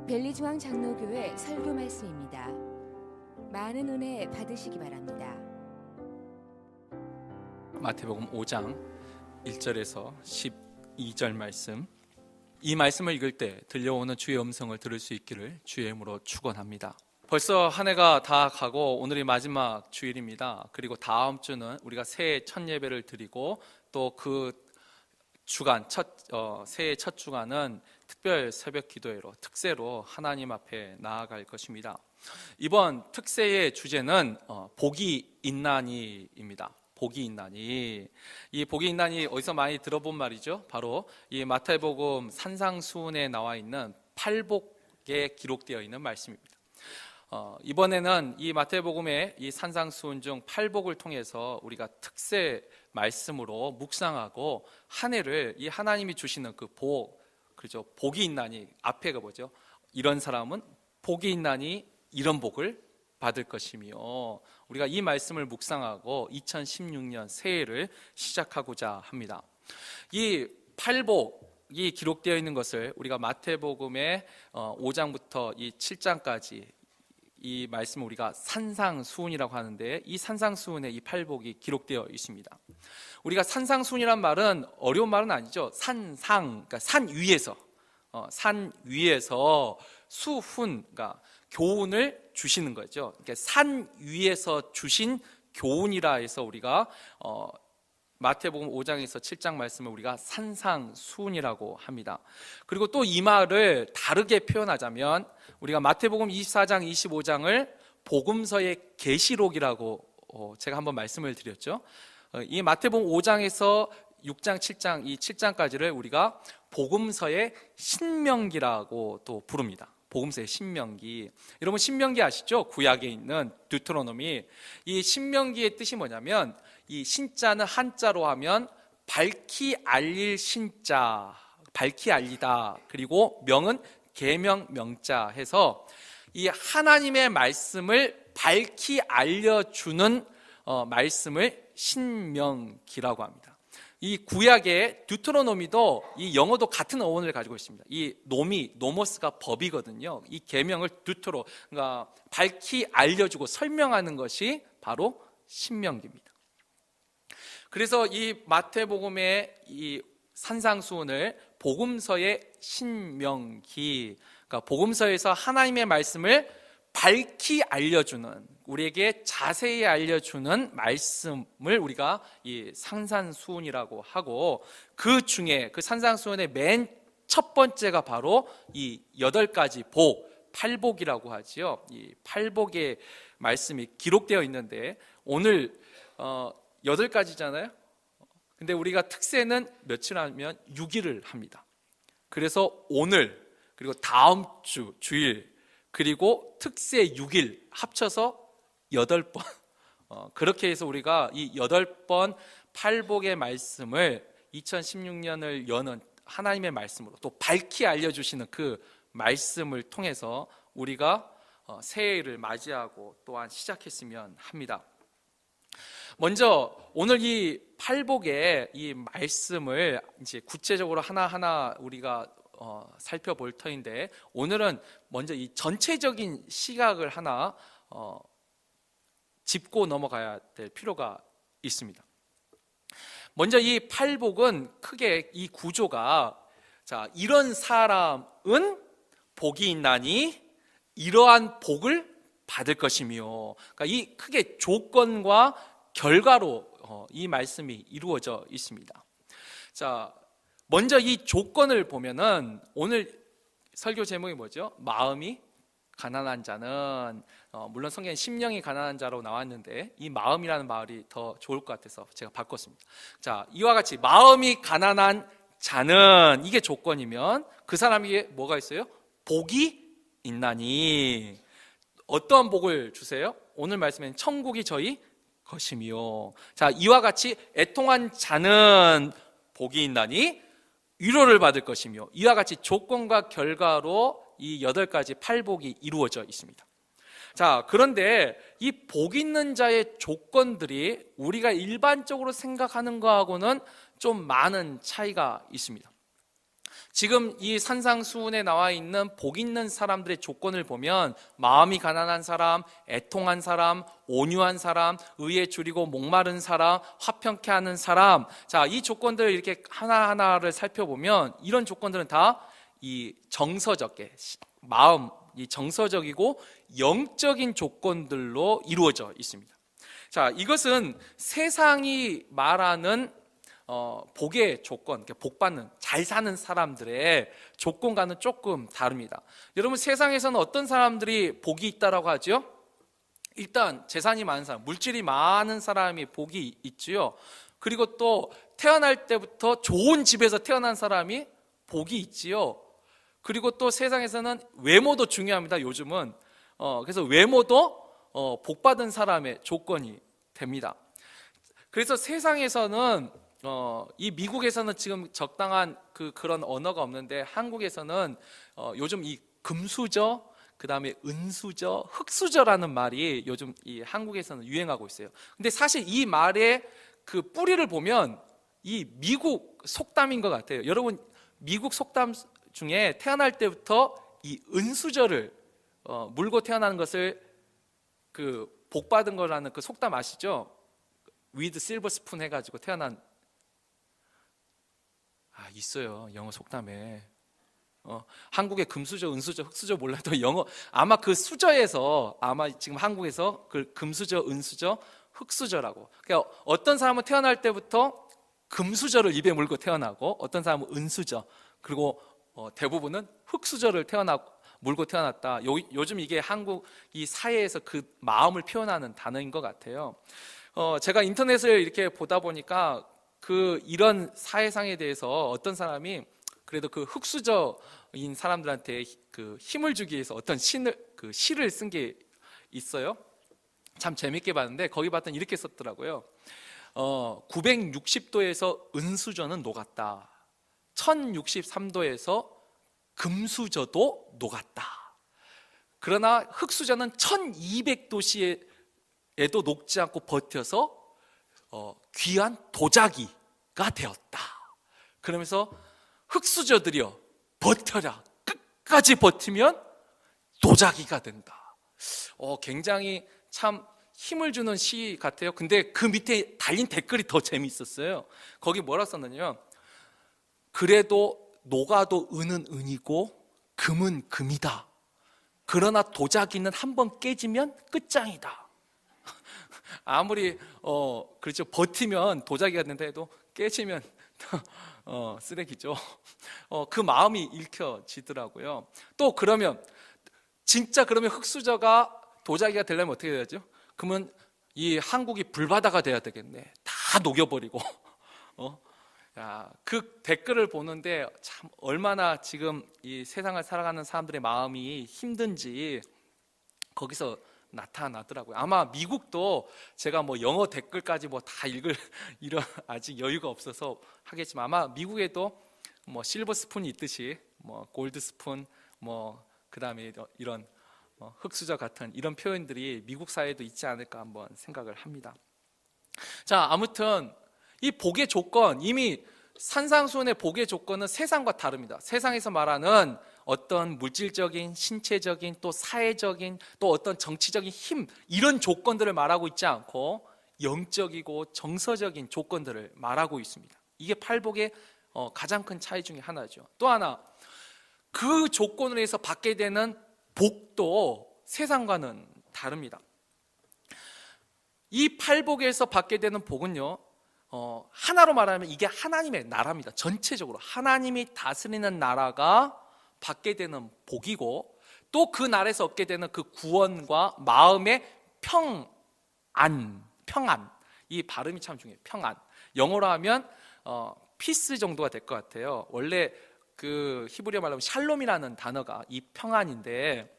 벨리중앙장로교회 설교 말씀입니다. 많은 은혜 받으시기 바랍니다. 마태복음 5장 1절에서 12절 말씀, 이 말씀을 읽을 때 들려오는 주의 음성을 들을 수 있기를 주의 이름으로 축원합니다. 벌써 한 해가 다 가고 오늘이 마지막 주일입니다. 그리고 다음 주는 우리가 새해 첫 예배를 드리고 또 그 주간 새해 첫 주간은 특별 새벽 기도회로 특세로 하나님 앞에 나아갈 것입니다. 이번 특세의 주제는 복이 있나니입니다. 복이 있나니. 이 복이 있나니 어디서 많이 들어본 말이죠. 바로 이 마태복음 산상수훈에 나와 있는 팔복에 기록되어 있는 말씀입니다. 이번에는 이 마태복음의 이 산상수훈 중 팔복을 통해서 우리가 특세 말씀으로 묵상하고 한 해를 이 하나님이 주시는 그 복, 그렇죠? 복이 있나니 앞에가 뭐죠? 이런 사람은 복이 있나니 이런 복을 받을 것이며, 우리가 이 말씀을 묵상하고 2016년 새해를 시작하고자 합니다. 이 팔복이 기록되어 있는 것을 우리가 마태복음의 5장부터 이 7장까지 이 말씀을 우리가 산상수훈이라고 하는데, 이 산상수훈에 이 팔복이 기록되어 있습니다. 우리가 산상수훈이란 말은 어려운 말은 아니죠. 산상, 그러니까 산 위에서 수훈, 그러니까 교훈을 주시는 거죠. 그러니까 산 위에서 주신 교훈이라 해서 우리가 마태복음 5장에서 7장 말씀을 우리가 산상수훈이라고 합니다. 그리고 또 이 말을 다르게 표현하자면 우리가 마태복음 24장, 25장을 복음서의 계시록이라고 제가 한번 말씀을 드렸죠. 이 마태복음 5장에서 6장, 7장, 이 7장까지를 우리가 복음서의 신명기라고 또 부릅니다. 복음서의 신명기. 여러분 신명기 아시죠? 구약에 있는 deuteronomy. 이 신명기의 뜻이 뭐냐면, 이 신자는 한자로 하면 밝히 알릴 신자, 밝히 알리다. 그리고 명은 계명 명자 해서 이 하나님의 말씀을 밝히 알려주는 말씀을 신명기라고 합니다. 이 구약의 듀트로노미도 이 영어도 같은 어원을 가지고 있습니다. 이 노모스가 법이거든요. 이 계명을 듀트로, 그러니까 밝히 알려주고 설명하는 것이 바로 신명기입니다. 그래서 이 마태복음의 이 산상수훈을 복음서의 신명기, 그러니까 복음서에서 하나님의 말씀을 밝히 알려주는, 우리에게 자세히 알려주는 말씀을 우리가 이 산상수훈이라고 하고, 그 중에 그 산상수훈의 맨 첫 번째가 바로 이 8가지 복, 팔복이라고 하지요. 이 팔복의 말씀이 기록되어 있는데 오늘 8가지잖아요. 근데 우리가 특세는 며칠 하면 6일을 합니다. 그래서 오늘, 그리고 다음 주일, 그리고 특세 6일 합쳐서 8번. 그렇게 해서 우리가 이 8번 팔복의 말씀을 2016년을 여는 하나님의 말씀으로 또 밝히 알려주시는 그 말씀을 통해서 우리가 새해를 맞이하고 또한 시작했으면 합니다. 먼저 오늘 이 팔복의 이 말씀을 이제 구체적으로 하나하나 우리가 살펴볼 터인데, 오늘은 먼저 이 전체적인 시각을 하나 짚고 넘어가야 될 필요가 있습니다. 먼저 이 팔복은 크게 이 구조가, 자, 이런 사람은 복이 있나니 이러한 복을 받을 것이며, 그러니까 이 크게 조건과 결과로 이 말씀이 이루어져 있습니다. 자, 먼저 이 조건을 보면은 오늘 설교 제목이 뭐죠? 마음이 가난한 자는, 물론 성경에 심령이 가난한 자로 나왔는데 이 마음이라는 말이 더 좋을 것 같아서 제가 바꿨습니다. 자, 이와 같이 마음이 가난한 자는, 이게 조건이면 그 사람에게 뭐가 있어요? 복이 있나니. 어떠한 복을 주세요? 오늘 말씀에는 천국이 저희 것이며, 자, 이와 같이 애통한 자는 복이 있나니 위로를 받을 것이며, 이와 같이 조건과 결과로 이 8가지 팔복이 이루어져 있습니다. 자, 그런데 이 복 있는 자의 조건들이 우리가 일반적으로 생각하는 거하고는 좀 많은 차이가 있습니다. 지금 이 산상수훈에 나와 있는 복 있는 사람들의 조건을 보면 마음이 가난한 사람, 애통한 사람, 온유한 사람, 의에 줄이고 목마른 사람, 화평케 하는 사람. 자, 이 조건들을 이렇게 하나하나를 살펴보면 이런 조건들은 다 이 정서적인 마음, 이 정서적이고 영적인 조건들로 이루어져 있습니다. 자, 이것은 세상이 말하는 복의 조건, 복 받는, 잘 사는 사람들의 조건과는 조금 다릅니다. 여러분, 세상에서는 어떤 사람들이 복이 있다라고 하죠? 일단 재산이 많은 사람, 물질이 많은 사람이 복이 있지요. 그리고 또 태어날 때부터 좋은 집에서 태어난 사람이 복이 있지요. 그리고 또 세상에서는 외모도 중요합니다. 요즘은 그래서 외모도 복 받은 사람의 조건이 됩니다. 그래서 세상에서는 이 미국에서는 지금 적당한 그런 언어가 없는데 한국에서는 요즘 이 금수저, 그 다음에 은수저, 흑수저라는 말이 요즘 이 한국에서는 유행하고 있어요. 근데 사실 이 말의 그 뿌리를 보면 이 미국 속담인 것 같아요. 여러분, 미국 속담 중에 태어날 때부터 이 은수저를 물고 태어나는 것을 그 복 받은 거라는 그 속담 아시죠? with silver spoon 해가지고 태어난, 있어요, 영어 속담에. 한국의 금수저, 은수저, 흑수저 몰라도 영어 아마 그 수저에서 아마 지금 한국에서 그 금수저, 은수저, 흑수저라고. 그러니까 어떤 사람은 태어날 때부터 금수저를 입에 물고 태어나고 어떤 사람은 은수저, 그리고 대부분은 흑수저를 물고 태어났다. 요즘 이게 한국 이 사회에서 그 마음을 표현하는 단어인 것 같아요. 제가 인터넷을 이렇게 보다 보니까 이런 사회상에 대해서 어떤 사람이 그래도 그 흑수저인 사람들한테 그 힘을 주기 위해서 어떤 시를 쓴 게 있어요. 참 재밌게 봤는데 거기 봤더니 이렇게 썼더라고요. 960도에서 은수저는 녹았다. 1063도에서 금수저도 녹았다. 그러나 흑수저는 1200도씨에도 녹지 않고 버텨서 귀한 도자기가 되었다. 그러면서 흑수저들이여 버텨라. 끝까지 버티면 도자기가 된다. 굉장히 참 힘을 주는 시 같아요. 근데 그 밑에 달린 댓글이 더 재미있었어요. 거기 뭐라 썼느냐면, 그래도 녹아도 은은 은이고 금은 금이다. 그러나 도자기는 한번 깨지면 끝장이다. 아무리 그렇죠, 버티면 도자기가 된다 해도 깨지면 쓰레기죠. 그 마음이 읽혀지더라고요. 또 그러면 흑수저가 도자기가 되려면 어떻게 해야죠? 그러면 이 한국이 불바다가 돼야 되겠네. 다 녹여버리고. 그 댓글을 보는데 참 얼마나 지금 이 세상을 살아가는 사람들의 마음이 힘든지 거기서 나타나더라고요. 아마 미국도 제가 뭐 영어 댓글까지 뭐 다 읽을 이런 아직 여유가 없어서 하겠지만 아마 미국에도 뭐 실버 스푼이 있듯이 뭐 골드 스푼, 뭐 그다음에 이런 흑수저 같은 이런 표현들이 미국 사회에도 있지 않을까 한번 생각을 합니다. 자, 아무튼 이 복의 조건, 이미 산상수훈의 복의 조건은 세상과 다릅니다. 세상에서 말하는 어떤 물질적인, 신체적인, 또 사회적인, 또 어떤 정치적인 힘, 이런 조건들을 말하고 있지 않고 영적이고 정서적인 조건들을 말하고 있습니다. 이게 팔복의 가장 큰 차이 중에 하나죠. 또 하나, 그 조건으로 해서 받게 되는 복도 세상과는 다릅니다. 이 팔복에서 받게 되는 복은요, 하나로 말하면 이게 하나님의 나라입니다. 전체적으로 하나님이 다스리는 나라가 받게 되는 복이고, 또 그 나라에서 얻게 되는 그 구원과 마음의 평안. 이 발음이 참 중요해요. 평안. 영어로 하면 피스 정도가 될 것 같아요. 원래 그 히브리어 말하면 샬롬이라는 단어가 이 평안인데,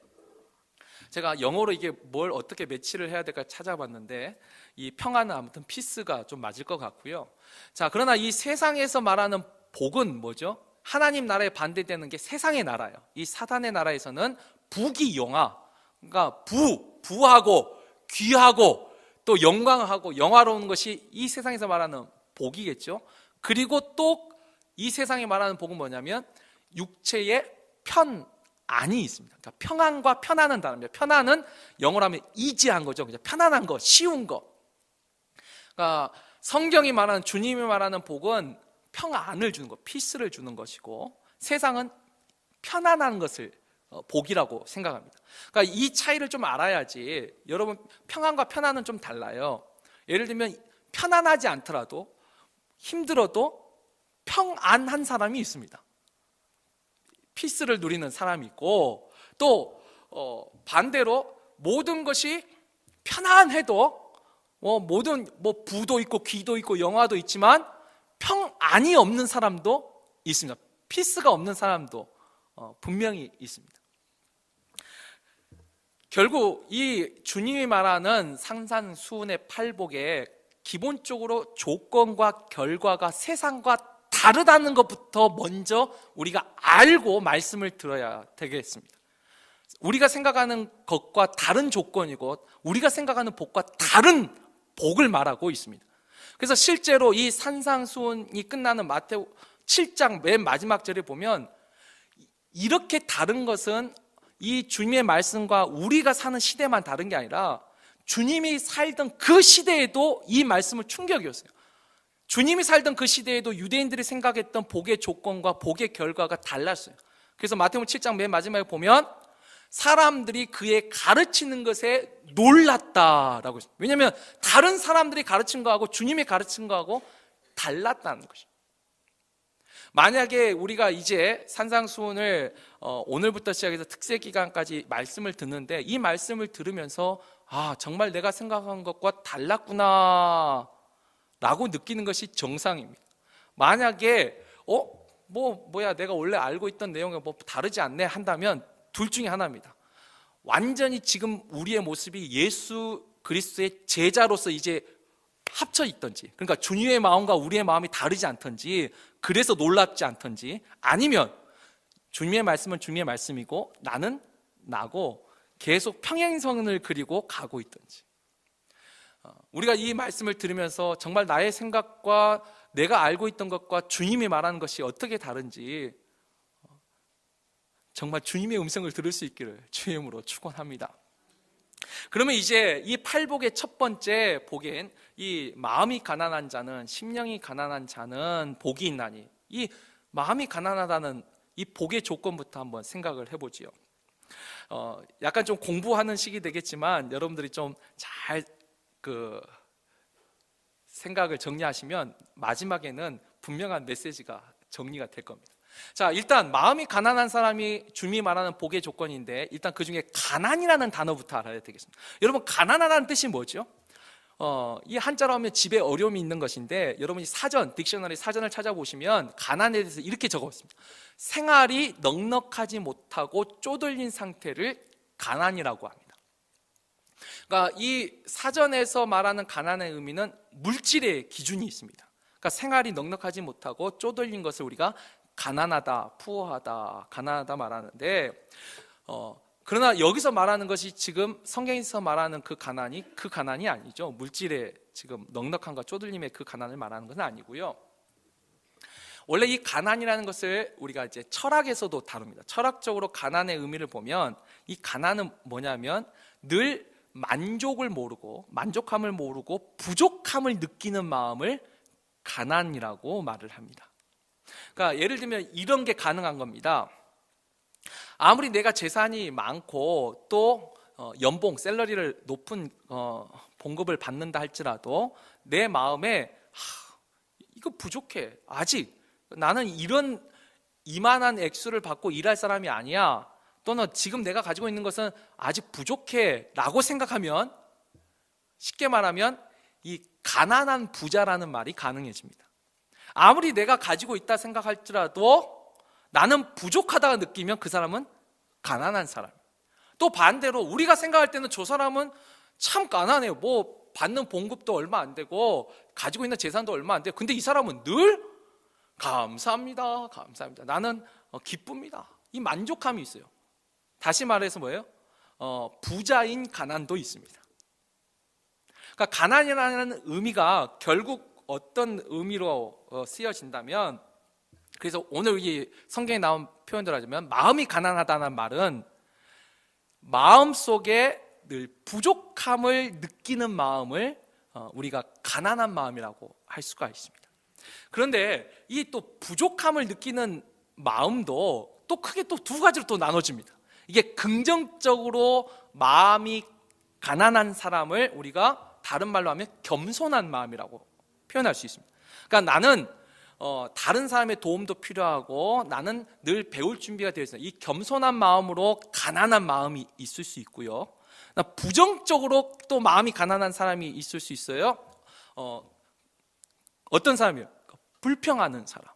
제가 영어로 이게 뭘 어떻게 매치를 해야 될까 찾아봤는데 이 평안은 아무튼 피스가 좀 맞을 것 같고요. 자, 그러나 이 세상에서 말하는 복은 뭐죠? 하나님 나라에 반대되는 게 세상의 나라예요. 이 사단의 나라에서는 부귀 영화, 그러니까 부하고 귀하고 또 영광하고 영화로운 것이 이 세상에서 말하는 복이겠죠. 그리고 또 이 세상에 말하는 복은 뭐냐면 육체의 편안이 있습니다. 그러니까 평안과 편안은 다릅니다. 편안은 영어로 하면 이지한 거죠. 그냥 편안한 거, 쉬운 거. 그러니까 성경이 말하는, 주님이 말하는 복은 평안을 주는 것, 피스를 주는 것이고, 세상은 편안한 것을 복이라고 생각합니다. 그러니까 이 차이를 좀 알아야지. 여러분, 평안과 편안은 좀 달라요. 예를 들면 편안하지 않더라도, 힘들어도 평안한 사람이 있습니다. 피스를 누리는 사람이 있고, 또 반대로 모든 것이 편안해도 모든 부도 있고 귀도 있고 영화도 있지만 평안이 없는 사람도 있습니다. 피스가 없는 사람도 분명히 있습니다. 결국 이 주님이 말하는 산산수훈의 팔복에 기본적으로 조건과 결과가 세상과 다르다는 것부터 먼저 우리가 알고 말씀을 들어야 되겠습니다. 우리가 생각하는 것과 다른 조건이고 우리가 생각하는 복과 다른 복을 말하고 있습니다. 그래서 실제로 이 산상수훈이 끝나는 마태오 7장 맨 마지막 절에 보면 이렇게 다른 것은 이 주님의 말씀과 우리가 사는 시대만 다른 게 아니라 주님이 살던 그 시대에도 이 말씀을 충격이었어요. 주님이 살던 그 시대에도 유대인들이 생각했던 복의 조건과 복의 결과가 달랐어요. 그래서 마태복음 7장 맨 마지막에 보면 사람들이 그의 가르치는 것에 놀랐다라고 했어요. 왜냐하면 다른 사람들이 가르친 거하고 주님이 가르친 거하고 달랐다는 것이죠. 만약에 우리가 이제 산상수훈을 오늘부터 시작해서 특세 기간까지 말씀을 듣는데 이 말씀을 들으면서 정말 내가 생각한 것과 달랐구나 라고 느끼는 것이 정상입니다. 만약에 내가 원래 알고 있던 내용이 다르지 않네 한다면 둘 중에 하나입니다. 완전히 지금 우리의 모습이 예수 그리스도의 제자로서 이제 합쳐 있던지, 그러니까 주님의 마음과 우리의 마음이 다르지 않던지, 그래서 놀랍지 않던지, 아니면 주님의 말씀은 주님의 말씀이고 나는 나고 계속 평행선을 그리고 가고 있던지. 우리가 이 말씀을 들으면서 정말 나의 생각과 내가 알고 있던 것과 주님이 말하는 것이 어떻게 다른지 정말 주님의 음성을 들을 수 있기를 주의 이름으로 축원합니다. 그러면 이제 이 팔복의 첫 번째 복인 이 마음이 가난한 자는, 심령이 가난한 자는 복이 있나니, 이 마음이 가난하다는 이 복의 조건부터 한번 생각을 해보지요. 약간 좀 공부하는 시기 되겠지만 여러분들이 좀 잘 생각을 정리하시면 마지막에는 분명한 메시지가 정리가 될 겁니다. 자, 일단 마음이 가난한 사람이 주님이 말하는 복의 조건인데, 일단 그 중에 가난이라는 단어부터 알아야 되겠습니다. 여러분, 가난하다는 뜻이 뭐죠? 이 한자로 하면 집에 어려움이 있는 것인데, 여러분이 딕셔너리 사전을 찾아보시면 가난에 대해서 이렇게 적었습니다. 생활이 넉넉하지 못하고 쪼들린 상태를 가난이라고 합니다. 그러니까 이 사전에서 말하는 가난의 의미는 물질의 기준이 있습니다. 그러니까 생활이 넉넉하지 못하고 쪼들린 것을 우리가 가난하다, 푸어하다, 가난하다 말하는데, 그러나 여기서 말하는 것이 지금 성경에서 말하는 그 가난이 아니죠. 물질의 지금 넉넉함과 쪼들림의 그 가난을 말하는 것은 아니고요. 원래 이 가난이라는 것을 우리가 이제 철학에서도 다룹니다. 철학적으로 가난의 의미를 보면 이 가난은 뭐냐면 늘 만족함을 모르고 부족함을 느끼는 마음을 가난이라고 말을 합니다. 그러니까 예를 들면 이런 게 가능한 겁니다. 아무리 내가 재산이 많고 또 연봉, 샐러리를 높은 봉급을 받는다 할지라도 내 마음에 이거 부족해. 아직 나는 이만한 액수를 받고 일할 사람이 아니야. 또는 지금 내가 가지고 있는 것은 아직 부족해 라고 생각하면, 쉽게 말하면 이 가난한 부자라는 말이 가능해집니다. 아무리 내가 가지고 있다 생각할지라도 나는 부족하다고 느끼면 그 사람은 가난한 사람. 또 반대로 우리가 생각할 때는 저 사람은 참 가난해요. 받는 봉급도 얼마 안 되고 가지고 있는 재산도 얼마 안 돼요. 근데 이 사람은 늘 감사합니다. 나는 기쁩니다. 이 만족함이 있어요. 다시 말해서 뭐예요? 부자인 가난도 있습니다. 그러니까 가난이라는 의미가 결국 어떤 의미로 쓰여진다면, 그래서 오늘 이 성경에 나온 표현대로 하자면 마음이 가난하다는 말은 마음속에 늘 부족함을 느끼는 마음을 우리가 가난한 마음이라고 할 수가 있습니다. 그런데 이 또 부족함을 느끼는 마음도 또 크게 또 두 가지로 또 나눠집니다. 이게 긍정적으로 마음이 가난한 사람을 우리가 다른 말로 하면 겸손한 마음이라고 표현할 수 있습니다. 그러니까 나는 다른 사람의 도움도 필요하고 나는 늘 배울 준비가 되어 있어요. 이 겸손한 마음으로 가난한 마음이 있을 수 있고요. 부정적으로 또 마음이 가난한 사람이 있을 수 있어요. 어떤 사람이요? 불평하는 사람.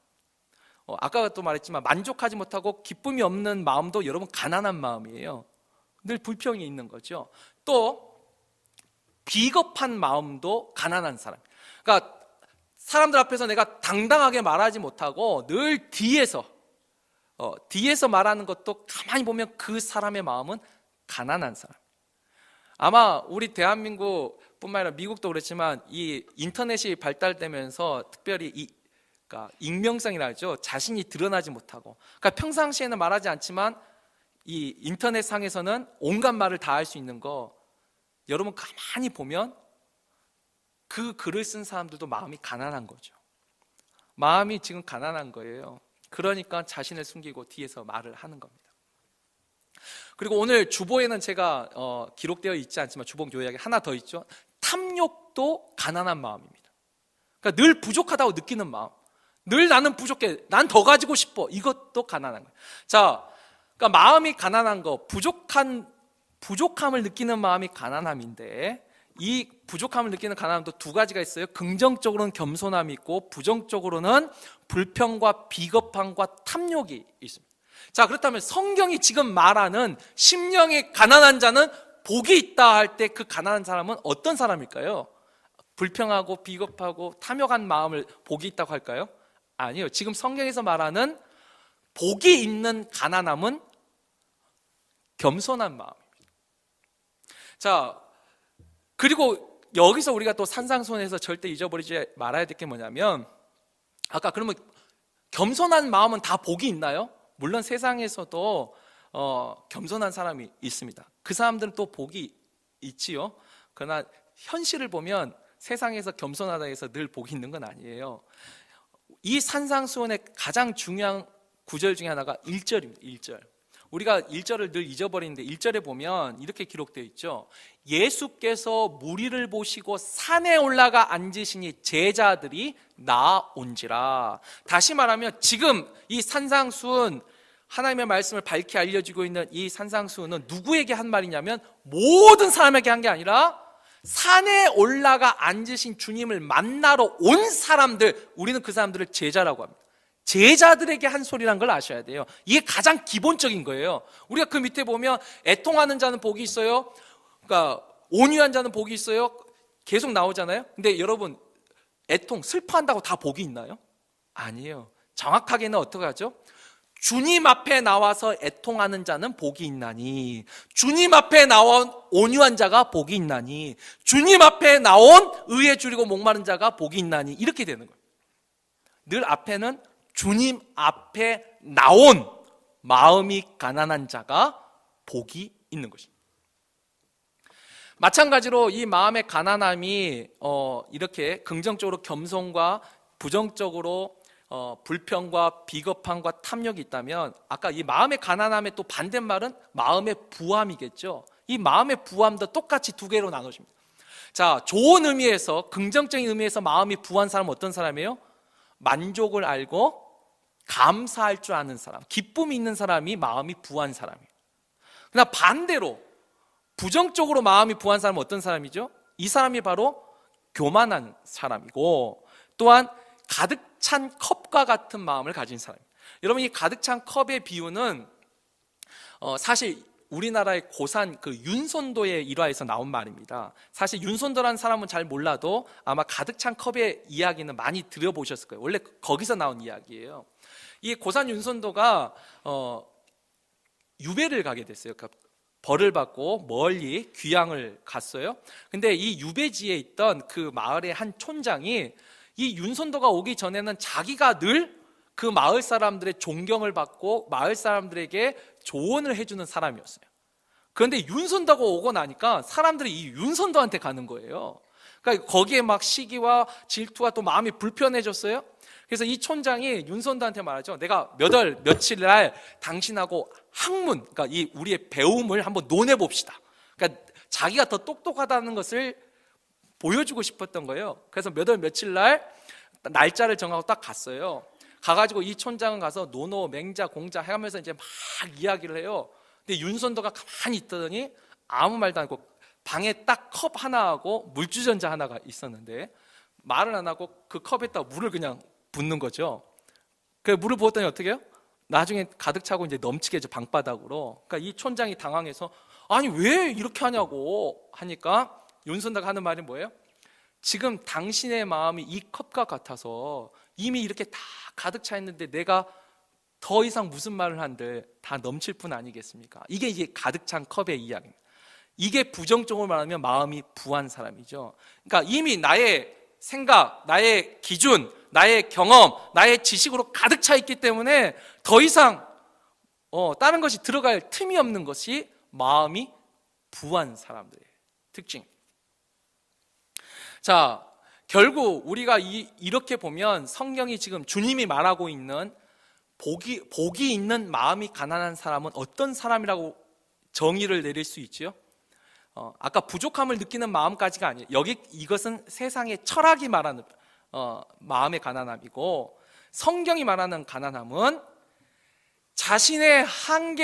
아까 또 말했지만 만족하지 못하고 기쁨이 없는 마음도 여러분 가난한 마음이에요. 늘 불평이 있는 거죠. 또 비겁한 마음도 가난한 사람. 그러니까 사람들 앞에서 내가 당당하게 말하지 못하고 늘 뒤에서 말하는 것도 가만히 보면 그 사람의 마음은 가난한 사람. 아마 우리 대한민국뿐만 아니라 미국도 그렇지만 이 인터넷이 발달되면서 특별히 그러니까 익명성이라 하죠. 자신이 드러나지 못하고, 그러니까 평상시에는 말하지 않지만 이 인터넷 상에서는 온갖 말을 다 할 수 있는 거, 여러분 가만히 보면 그 글을 쓴 사람들도 마음이 가난한 거죠. 마음이 지금 가난한 거예요. 그러니까 자신을 숨기고 뒤에서 말을 하는 겁니다. 그리고 오늘 주보에는 제가 기록되어 있지 않지만 주보 요약에 하나 더 있죠. 탐욕도 가난한 마음입니다. 그러니까 늘 부족하다고 느끼는 마음, 늘 나는 부족해, 난 더 가지고 싶어, 이것도 가난한 거예요. 자, 그러니까 마음이 가난한 거, 부족함을 느끼는 마음이 가난함인데, 이 부족함을 느끼는 가난함도 두 가지가 있어요. 긍정적으로는 겸손함이 있고 부정적으로는 불평과 비겁함과 탐욕이 있습니다. 자, 그렇다면 성경이 지금 말하는 심령이 가난한 자는 복이 있다 할 때 그 가난한 사람은 어떤 사람일까요? 불평하고 비겁하고 탐욕한 마음을 복이 있다고 할까요? 아니요. 지금 성경에서 말하는 복이 있는 가난함은 겸손한 마음입니다. 자, 그리고 여기서 우리가 또 산상수훈에서 절대 잊어버리지 말아야 될 게 뭐냐면, 아까 그러면 겸손한 마음은 다 복이 있나요? 물론 세상에서도 겸손한 사람이 있습니다. 그 사람들은 또 복이 있지요. 그러나 현실을 보면 세상에서 겸손하다 해서 늘 복이 있는 건 아니에요. 이 산상수훈의 가장 중요한 구절 중에 하나가 1절입니다. 1절. 우리가 1절을 늘 잊어버리는데 1절에 보면 이렇게 기록되어 있죠. 예수께서 무리를 보시고 산에 올라가 앉으시니 제자들이 나온지라. 다시 말하면 지금 이 산상수훈, 하나님의 말씀을 밝히 알려주고 있는 이 산상수훈은 누구에게 한 말이냐면 모든 사람에게 한 게 아니라 산에 올라가 앉으신 주님을 만나러 온 사람들, 우리는 그 사람들을 제자라고 합니다. 제자들에게 한 소리란 걸 아셔야 돼요. 이게 가장 기본적인 거예요. 우리가 그 밑에 보면 애통하는 자는 복이 있어요. 그러니까 온유한 자는 복이 있어요. 계속 나오잖아요. 근데 여러분, 애통, 슬퍼한다고 다 복이 있나요? 아니에요. 정확하게는 어떻게 하죠? 주님 앞에 나와서 애통하는 자는 복이 있나니, 주님 앞에 나온 온유한 자가 복이 있나니, 주님 앞에 나온 의에 줄이고 목마른 자가 복이 있나니, 이렇게 되는 거예요. 늘 앞에는 주님 앞에 나온 마음이 가난한 자가 복이 있는 것입니다. 마찬가지로 이 마음의 가난함이 이렇게 긍정적으로 겸손과 부정적으로 불평과 비겁함과 탐욕이 있다면, 아까 이 마음의 가난함의 또 반대말은 마음의 부함이겠죠. 이 마음의 부함도 똑같이 두 개로 나눠집니다. 자, 좋은 의미에서, 긍정적인 의미에서 마음이 부한 사람은 어떤 사람이에요? 만족을 알고 감사할 줄 아는 사람, 기쁨이 있는 사람이 마음이 부한 사람이에요. 그러나 반대로 부정적으로 마음이 부한 사람은 어떤 사람이죠? 이 사람이 바로 교만한 사람이고, 또한 가득 찬 컵과 같은 마음을 가진 사람입니다. 여러분, 이 가득 찬 컵의 비유는 사실 우리나라의 고산 그 윤손도의 일화에서 나온 말입니다. 사실 윤손도라는 사람은 잘 몰라도 아마 가득 찬 컵의 이야기는 많이 들어보셨을 거예요. 원래 거기서 나온 이야기예요. 이 고산 윤손도가 유배를 가게 됐어요. 그러니까 벌을 받고 멀리 귀향을 갔어요. 근데 이 유배지에 있던 그 마을의 한 촌장이 이 윤손도가 오기 전에는 자기가 늘 그 마을 사람들의 존경을 받고 마을 사람들에게 조언을 해주는 사람이었어요. 그런데 윤선도가 오고 나니까 사람들이 이 윤선도한테 가는 거예요. 그러니까 거기에 막 시기와 질투와 또 마음이 불편해졌어요. 그래서 이 촌장이 윤선도한테 말하죠. 내가 몇 월 며칠 날 당신하고 학문, 그러니까 이 우리의 배움을 한번 논해봅시다. 그러니까 자기가 더 똑똑하다는 것을 보여주고 싶었던 거예요. 그래서 몇 월 며칠 날 날짜를 정하고 딱 갔어요. 가가지고 이 촌장은 가서 노노, 맹자, 공자 하면서 이제 막 이야기를 해요. 근데 윤선도가 가만히 있더니 아무 말도 안 하고 방에 딱 컵 하나하고 물주전자 하나가 있었는데 말을 안 하고 그 컵에다 물을 그냥 붓는 거죠. 그 물을 부었더니 어떻게 해요? 나중에 가득 차고 이제 넘치게 해서 방바닥으로. 그러니까 이 촌장이 당황해서 아니 왜 이렇게 하냐고 하니까 윤선도가 하는 말이 뭐예요? 지금 당신의 마음이 이 컵과 같아서 이미 이렇게 다 가득 차 있는데 내가 더 이상 무슨 말을 한들 다 넘칠 뿐 아니겠습니까? 이게 가득 찬 컵의 이야기입니다. 이게 부정적으로 말하면 마음이 부한 사람이죠. 그러니까 이미 나의 생각, 나의 기준, 나의 경험, 나의 지식으로 가득 차 있기 때문에 더 이상 다른 것이 들어갈 틈이 없는 것이 마음이 부한 사람들의 특징. 자, 결국 우리가 이렇게 보면 성경이 지금 주님이 말하고 있는 복이 있는 마음이 가난한 사람은 어떤 사람이라고 정의를 내릴 수 있지요? 아까 부족함을 느끼는 마음까지가 아니에요. 이것은 세상의 철학이 말하는 마음의 가난함이고 성경이 말하는 가난함은 자신의 한계를